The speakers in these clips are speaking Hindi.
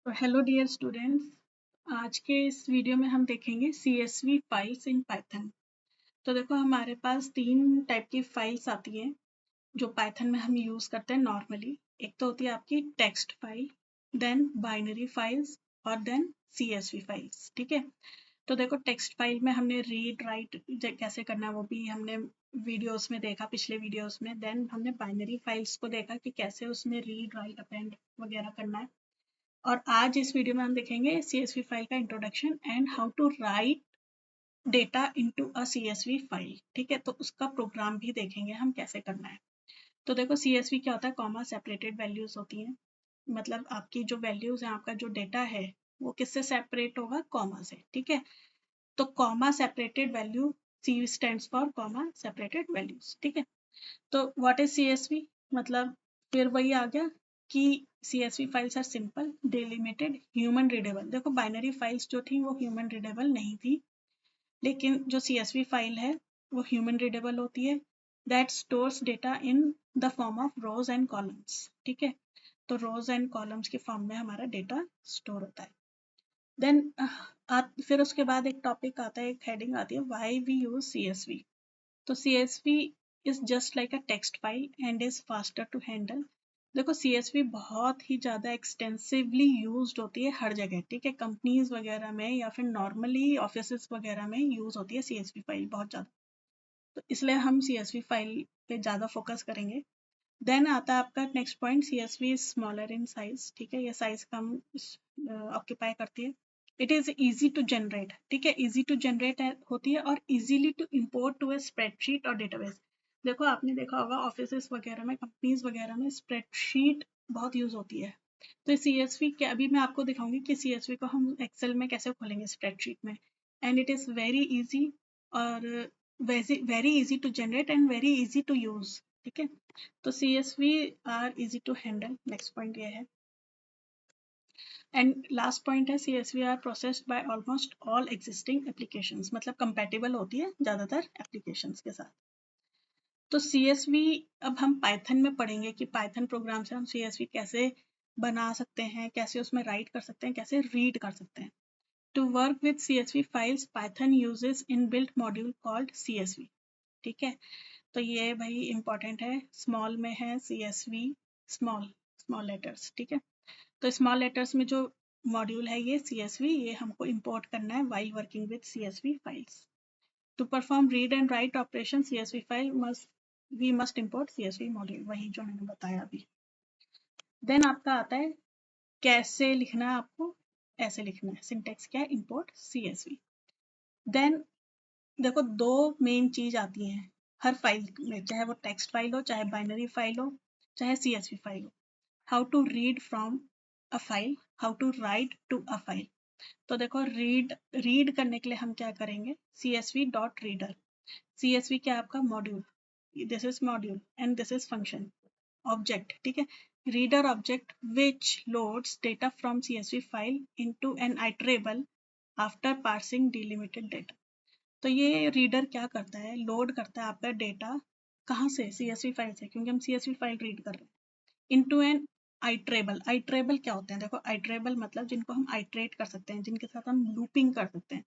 तो हेलो डियर स्टूडेंट्स, आज के इस वीडियो में हम देखेंगे CSV फाइल्स इन पाइथन। तो देखो हमारे पास 3 टाइप की फाइल्स आती हैं जो पाइथन में हम यूज़ करते हैं नॉर्मली। एक तो होती है आपकी text file, then binary files और देन CSV फाइल्स। ठीक है, तो देखो टेक्स्ट फाइल में हमने रीड राइट कैसे करना है वो भी हमने वीडियोस में देखा, पिछले वीडियोस में। देन हमने बाइनरी फाइल्स को देखा कि कैसे उसमें रीड राइट अपेंड वगैरह करना है। और आज इस वीडियो में हम देखेंगे CSV फाइल का introduction and how to write data into a CSV file. ठीक है, तो उसका प्रोग्राम भी देखेंगे हम कैसे करना है। तो देखो CSV क्या होता है, कॉमा सेपरेटेड वैल्यूज होती हैं। मतलब आपकी जो वैल्यूज है, आपका जो डेटा है वो किससे सेपरेट होगा, कॉमा से। ठीक है, तो comma separated value, C stands for comma separated values. ठीक है, तो व्हाट इज CSV, मतलब फिर वही आ गया कि CSV files are simple delimited human readable. देखो बाइनरी फाइल्स जो थी वो ह्यूमन रीडेबल नहीं थी, लेकिन जो CSV फाइल है वो ह्यूमन रीडेबल होती है। That stores data in the form of rose and columns. ठीक है, तो रोज एंड कॉलम्स के फॉर्म में हमारा डेटा स्टोर होता है। देन फिर उसके बाद एक टॉपिक आता है, एक हेडिंग आती है, व्हाई वी यूज CSV। तो CSV is just like a text file and is faster to handle। देखो CSV बहुत ही ज़्यादा एक्सटेंसिवली यूज्ड होती है हर जगह। ठीक है, कंपनीज वगैरह में या फिर नॉर्मली ऑफिस वगैरह में यूज़ होती है CSV फाइल बहुत ज़्यादा। तो इसलिए हम CSV फाइल पे ज़्यादा फोकस करेंगे। देन आता है आपका next point, CSV is smaller in size. ठीक है, ये साइज कम ऑक्यूपाई करती है। It is easy to generate. ठीक है, इजी टू जनरेट होती है और easily to import to a spreadsheet और डेटाबेस। देखो आपने देखा होगा ऑफिस वगैरह में, कंपनीज वगैरह में स्प्रेडशीट बहुत यूज होती है। तो CSV के अभी मैं आपको दिखाऊंगी कि CSV को हम एक्सेल में कैसे खोलेंगे स्प्रेडशीट में। And it is very easy और very easy to generate and very easy to use. ठीक है, तो CSV are easy to handle. Next point ये है। एंड लास्ट पॉइंट है, CSV are processed by almost all existing applications, मतलब कंपैटिबल होती है ज़्यादातर एप्लीकेशंस के साथ। तो CSV अब हम पाइथन में पढ़ेंगे कि पाइथन प्रोग्राम से हम CSV कैसे बना सकते हैं, कैसे उसमें राइट कर सकते हैं, कैसे रीड कर सकते हैं। To work with CSV files, Python uses inbuilt module called CSV। ठीक है, तो ये भाई इंपॉर्टेंट है। स्मॉल में है CSV, स्मॉल स्मॉल लेटर्स। ठीक है, तो स्मॉल लेटर्स में जो मॉड्यूल है ये CSV, ये हमको इंपोर्ट करना है while working with CSV files. To perform read and write operation CSV file must import CSV module, वही जो मैंने बताया अभी। देन आपका आता है कैसे लिखना है आपको, ऐसे लिखना है। सिंटेक्स क्या है, इंपोर्ट CSV। देन देखो दो मेन चीज आती हैं हर फाइल में, चाहे वो टेक्स्ट फाइल हो, चाहे बाइनरी फाइल हो, चाहे CSV फाइल हो। How to read from a file, how to write to a file. तो देखो रीड करने के लिए हम क्या करेंगे, CSV डॉट रीडर। CSV क्या है आपका, module. This is module and this is function object. ठीक है, reader object which loads data from CSV file into an iterable after parsing delimited data. तो ये रीडर क्या करता है, लोड करता है आपका डेटा। कहाँ से, CSV फाइल से, क्योंकि हम CSV फाइल रीड कर रहे हैं। Into an iterable. आइटरेबल क्या होते हैं, देखो आइटरेबल मतलब जिनको हम आइटरेट कर सकते हैं, जिनके साथ हम लूपिंग कर सकते हैं।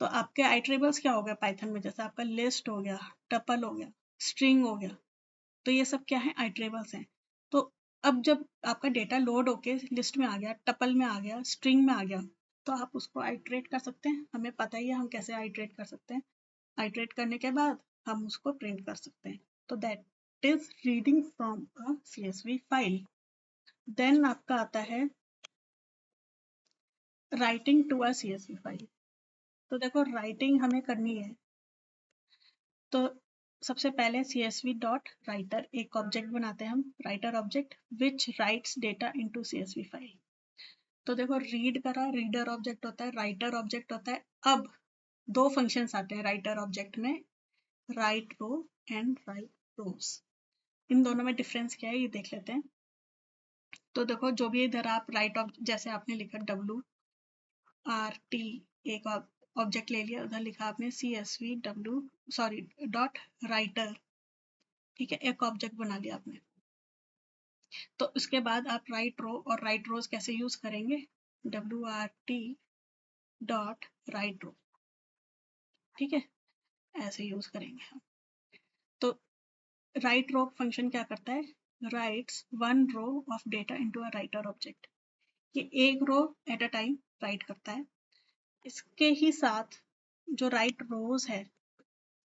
तो आपके आइटरेबल्स क्या हो गया पाइथन में, जैसे आपका लिस्ट हो गया, टपल हो गया, स्ट्रिंग हो गया। तो ये सब क्या है, आइटरेबल्स हैं। तो अब जब आपका डेटा लोड होके लिस्ट में आ गया, टपल में आ गया, स्ट्रिंग में आ गया, तो आप उसको आइटरेट कर सकते हैं। हमें पता ही है हम कैसे आइटरेट कर सकते हैं। आइटरेट करने के बाद हम उसको प्रिंट कर सकते हैं। तो that is reading from a CSV file. Then आपका आता है writing to a CSV file. तो देखो राइटिंग हमें करनी है, तो सबसे पहले CSV डॉट राइटर एक ऑब्जेक्ट बनाते हैं हम, writer object which rights data into CSV file. तो देखो रीड करा, रीडर ऑब्जेक्ट होता है, राइटर ऑब्जेक्ट होता है। अब दो फंक्शंस आते हैं राइटर ऑब्जेक्ट में, राइट रो एंड राइट रोज। इन दोनों में डिफरेंस क्या है ये देख लेते हैं। तो देखो जो भी इधर आप राइट जैसे आपने लिखा WRT, एक ऑब्जेक्ट ले लिया, उधर लिखा आपने CSV डॉट राइटर। ठीक है, एक ऑब्जेक्ट बना लिया आपने। तो उसके बाद आप राइट रो और राइट रोज कैसे यूज करेंगे, wrt डॉट राइट रो, ठीक है, ऐसे यूज करेंगे हम। तो राइट रो फंक्शन क्या करता है, writes one row of data into a writer object, ये एक row at a time write करता है। इसके ही साथ जो राइट रोज है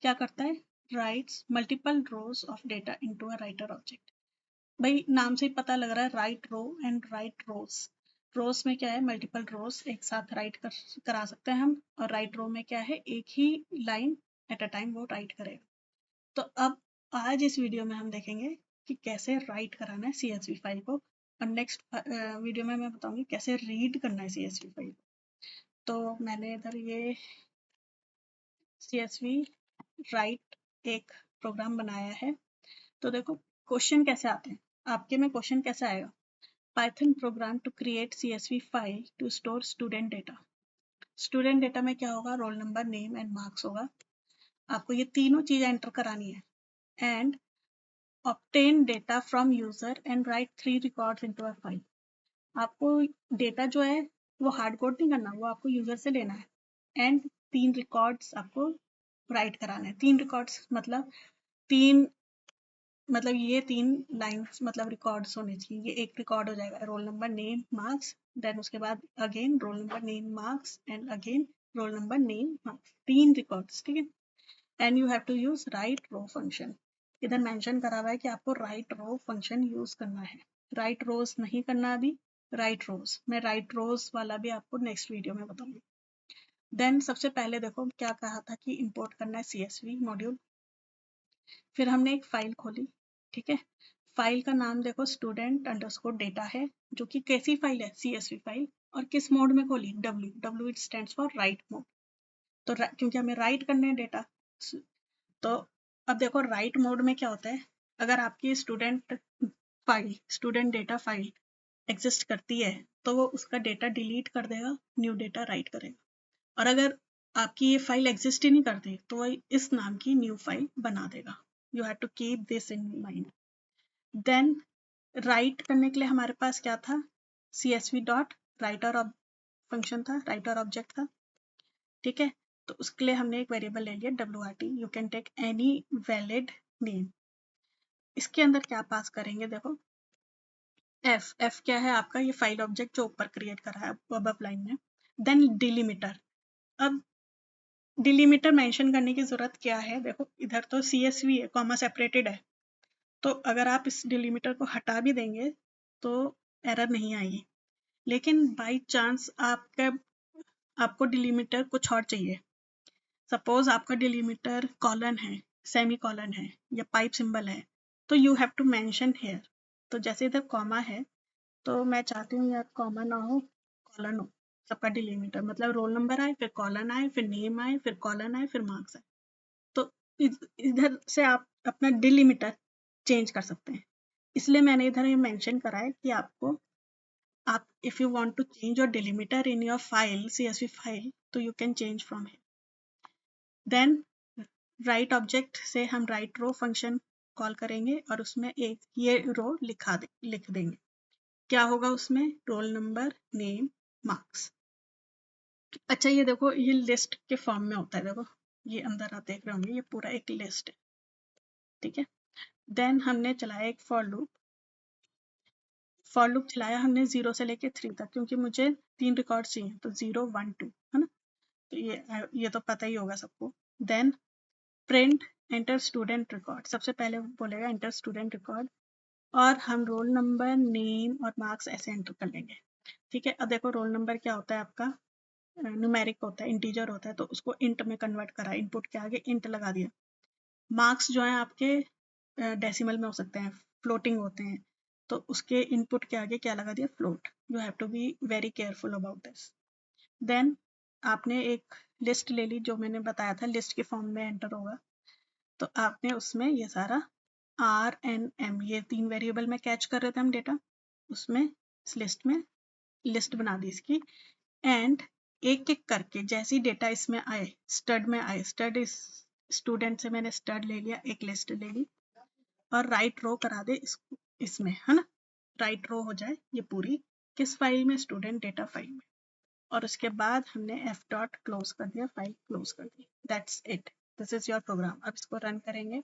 क्या करता है, rights multiple rose of data into a writer object. भाई नाम से ही पता लग रहा है राइट रो एंड राइट रोज, रोज में क्या है, मल्टीपल रोज एक साथ राइट करा सकते हैं हम, और राइट रो में क्या है, एक ही लाइन एट अ टाइम वो राइट करेगा। तो अब आज इस वीडियो में हम देखेंगे कि कैसे राइट कराना है CSV फाइल को, और नेक्स्ट वीडियो में मैं बताऊंगी कैसे रीड करना है CSV फाइल को। तो मैंने इधर ये CSV राइट एक प्रोग्राम बनाया है। तो देखो क्वेश्चन कैसे आते हैं, आपके में क्वेश्चन कैसे आएगा, Python program to create CSV file to store student data. Student data में क्या होगा, roll number, name and marks होगा। आपको ये तीनों चीज एंटर करानी है। And obtain data from user and write 3 records into a file। आपको डेटा जो है वो हार्ड कोड नहीं करना, वो आपको यूजर से लेना है। एंड 3 रिकॉर्ड्स आपको राइट कराना है। 3 रिकॉर्ड्स मतलब ये 3 लाइन्स मतलब रिकॉर्ड्स होने चाहिए। ये एक रिकॉर्ड हो जाएगा roll number, name, marks, then उसके बाद again roll number, name, marks and again roll number, name, marks, 3 records, ठीक है। And you have to use write row function. इधर मेंशन करा हुआ है कि आपको राइट रो फंक्शन यूज करना है, राइट रोज नहीं करना अभी, राइट रोज। मैं राइट रोज वाला भी आपको नेक्स्ट वीडियो में बताऊंगी। देन सबसे पहले देखो क्या कहा था कि इंपोर्ट करना है CSV मॉड्यूल। फिर हमने एक फाइल खोली, ठीक है। फाइल का नाम देखो स्टूडेंट अंडरस्कोर डेटा है, जो कि कैसी फाइल है, CSV फाइल। और किस मोड में खोली, W it stands for right mode. तो क्योंकि हमें राइट करने हैं डेटा, तो अब देखो राइट मोड में क्या होता है, अगर आपकी स्टूडेंट डेटा फाइल एग्जिस्ट करती है तो वो उसका डेटा डिलीट कर देगा, न्यू डेटा राइट करेगा। और अगर आपकी ये फाइल एग्जिस्ट ही नहीं करती तो वो इस नाम की न्यू फाइल बना देगा। You have to keep this in mind. Then write करने के लिए हमारे पास क्या था, CSV डॉट राइटर फंक्शन था, राइटर ऑब्जेक्ट था, ठीक है। तो उसके लिए हमने एक वेरिएबल ले लिया WRT, you can take any valid name. इसके अंदर क्या पास करेंगे, देखो एफ क्या है आपका, ये फाइल ऑब्जेक्ट जो ऊपर क्रिएट करा है अब लाइन में। Then delimiter. अब डिलीमीटर मेंशन करने की जरूरत क्या है, देखो इधर तो CSV है, कॉमा सेपरेटेड है, तो अगर आप इस डिलीमीटर को हटा भी देंगे तो एरर नहीं आएगी। लेकिन बाई चांस आपको डिलीमीटर कुछ और चाहिए, सपोज आपका डिलीमीटर कॉलन है, सेमी कॉलन है या पाइप सिंबल है, तो you have to mention here. तो जैसे इधर कॉमा है तो मैं चाहती हूँ यार कॉमा ना हो, कॉलन हो सबका डिलीमीटर, मतलब रोल नंबर आए, फिर कॉलन आए, फिर नेम आए, फिर कॉलन आए, फिर मार्क्स आए। तो इधर से आप अपना डिलीमीटर चेंज कर सकते हैं। इसलिए मैंने इधर ये मेंशन करा है कि आप if you want to change your delimiter in your file, CSV file, तो you can change from here. Then write object से हम राइट रो फंक्शन कॉल करेंगे और उसमें एक ये रो लिख देंगे। क्या होगा उसमें, रोल नंबर, नेम, मार्क्स। अच्छा ये देखो ये लिस्ट के फॉर्म में होता है, देखो ये अंदर आप देख रहे होंगे, ये पूरा एक लिस्ट है, ठीक है। देन हमने चलाया एक फॉर लूप चलाया हमने 0 से लेके 3 तक, क्योंकि मुझे 3 रिकॉर्ड चाहिए, तो 0 1 2 है ना। तो ये तो पता ही होगा सबको। Then print enter student record, सबसे पहले बोलेगा एंटर स्टूडेंट रिकॉर्ड, और हम रोल नंबर, नेम और मार्क्स ऐसे एंटर कर लेंगे, ठीक है। अब देखो रोल नंबर क्या होता है आपका, न्यूमेरिक होता है, इंटीजर होता है, तो उसको इंट में कन्वर्ट करा, इनपुट के आगे इंट लगा दिया। मार्क्स जो है आपके डेसिमल में हो सकते हैं, फ्लोटिंग होते हैं, तो उसके इनपुट के आगे क्या लगा दिया, float. You have to be very careful about this. Then आपने एक लिस्ट ले ली, जो मैंने बताया था लिस्ट के फॉर्म में एंटर होगा, तो आपने उसमें ये सारा R, N, M ये 3 वेरिएबल में कैच कर रहे थे हम डेटा, उसमें इस लिस्ट में लिस्ट बना दी इसकी। एंड एक एक करके जैसी डेटा इसमें आए, स्टड में आए, स्टड इस स्टूडेंट से मैंने स्टड ले लिया, एक लिस्ट ले ली, और राइट रो करा दे इसमें, है ना, राइट रो हो जाए ये पूरी। किस फाइल में, स्टूडेंट डेटा फाइल में, और उसके बाद हमने f डॉट क्लोज कर दिया, फाइल क्लोज कर दी। That's it, this is your program. अब इसको रन करेंगे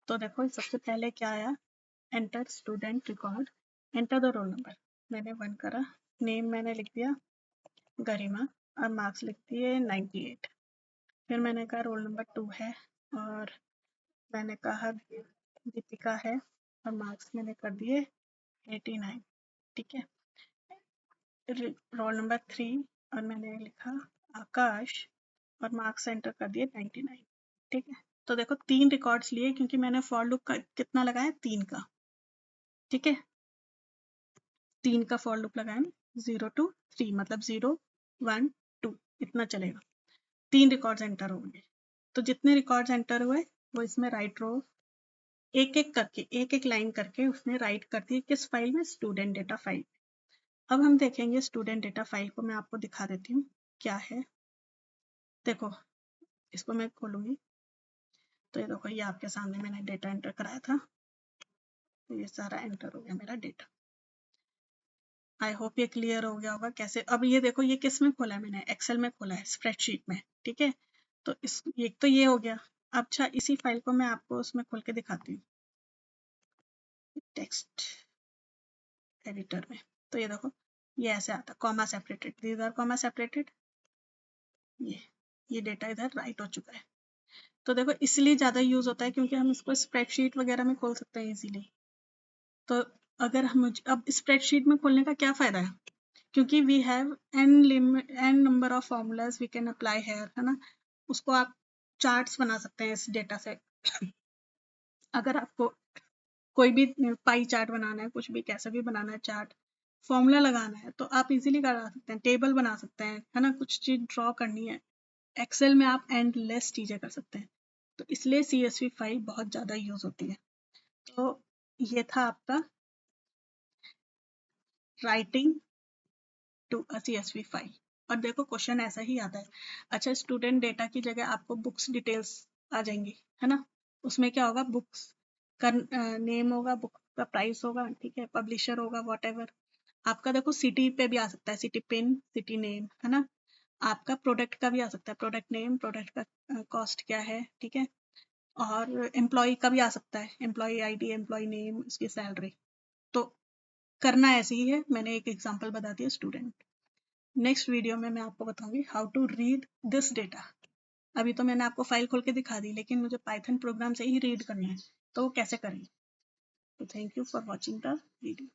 तो देखो सबसे पहले क्या आया, enter student record, enter the roll number, मैंने 1 करा, नेम मैंने लिख दिया गरिमा और मार्क्स लिख दिए 98। फिर मैंने कहा रोल नंबर 2 है और मैंने कहा दीपिका है और मार्क्स मैंने कर दिए 89। ठीक है, रोल नंबर 3 और मैंने लिखा आकाश और मार्क्स एंटर कर दिए 99। ठीक है, तो देखो 3 रिकॉर्ड्स लिए क्योंकि मैंने फॉर लूप का कितना लगाया, 3 का। ठीक है, 3 का फॉर लूप लगाया, 0 to 3 मतलब 0 1 2 इतना चलेगा। 3 रिकॉर्ड्स एंटर होंगे, तो जितने रिकॉर्ड्स एंटर हुए वो इसमें राइट रो एक एक करके, एक एक लाइन करके उसने राइट कर दी, किस फाइल में, स्टूडेंट डेटा फाइल। अब हम देखेंगे स्टूडेंट डेटा फाइल को, मैं आपको दिखा देती हूँ क्या है। देखो इसको मैं खोलूंगी तो ये देखो, ये आपके सामने मैंने डेटा एंटर कराया था, तो ये सारा एंटर हो गया मेरा डेटा। आई होप ये क्लियर हो गया होगा कैसे। अब ये देखो, ये किस में खोला है मैंने, एक्सेल में खोला है, स्प्रेडशीट में। ठीक है, तो इस एक तो ये हो गया। अच्छा, इसी फाइल को मैं आपको उसमें खोल के दिखाती हूँ, टेक्स्ट एडिटर में। तो ये देखो, ये ऐसे आता, comma separated, these R comma separated, ये डेटा इधर राइट हो चुका है। तो देखो इसलिए ज़्यादा यूज़ होता है क्योंकि हम इसको स्प्रेडशीट वगैरह में खोल सकते हैं इजीली। तो अगर हम अब स्प्रेडशीट में खोलने का क्या फ़ायदा है, क्योंकि we have an number of formulas we can apply here, है ना। उसको आप चार्ट्स बना सकते हैं इस डेटा से। अगर आपको कोई भी पाई चार्ट बनाना है, कुछ भी कैसे भी बनाना है चार्ट, फॉर्मूला लगाना है, तो आप इजीली करा सकते हैं, टेबल बना सकते हैं, है ना, कुछ चीज़ ड्रॉ करनी है, एक्सेल में आप एंडलेस चीज़ें कर सकते हैं। तो इसलिए CSV फाइल बहुत ज़्यादा यूज़ होती है। तो ये था आपका writing to a CSV file. और देखो क्वेश्चन ऐसा ही आता है। अच्छा, स्टूडेंट डेटा की जगह आपको बुक्स डिटेल्स आ जाएंगी, है ना। उसमें क्या होगा, बुक्स का नेम होगा, बुक का प्राइस होगा, ठीक है, पब्लिशर होगा, वॉट आपका देखो सिटी पे भी आ सकता है, सिटी पिन, सिटी नेम, है ना। आपका प्रोडक्ट का भी आ सकता है, प्रोडक्ट नेम, प्रोडक्ट का कॉस्ट क्या है, ठीक है। और एम्प्लॉय का भी आ सकता है, एम्प्लॉय आईडी, एम्प्लॉय नेम, उसकी सैलरी। तो करना ऐसे ही है, मैंने एक एग्जांपल बता दिया स्टूडेंट। नेक्स्ट वीडियो में मैं आपको बताऊंगी how to read this data. अभी तो मैंने आपको फाइल खोल के दिखा दी, लेकिन मुझे पाइथन प्रोग्राम से ही रीड करना है, तो वो कैसे करें। तो thank you for watching the video.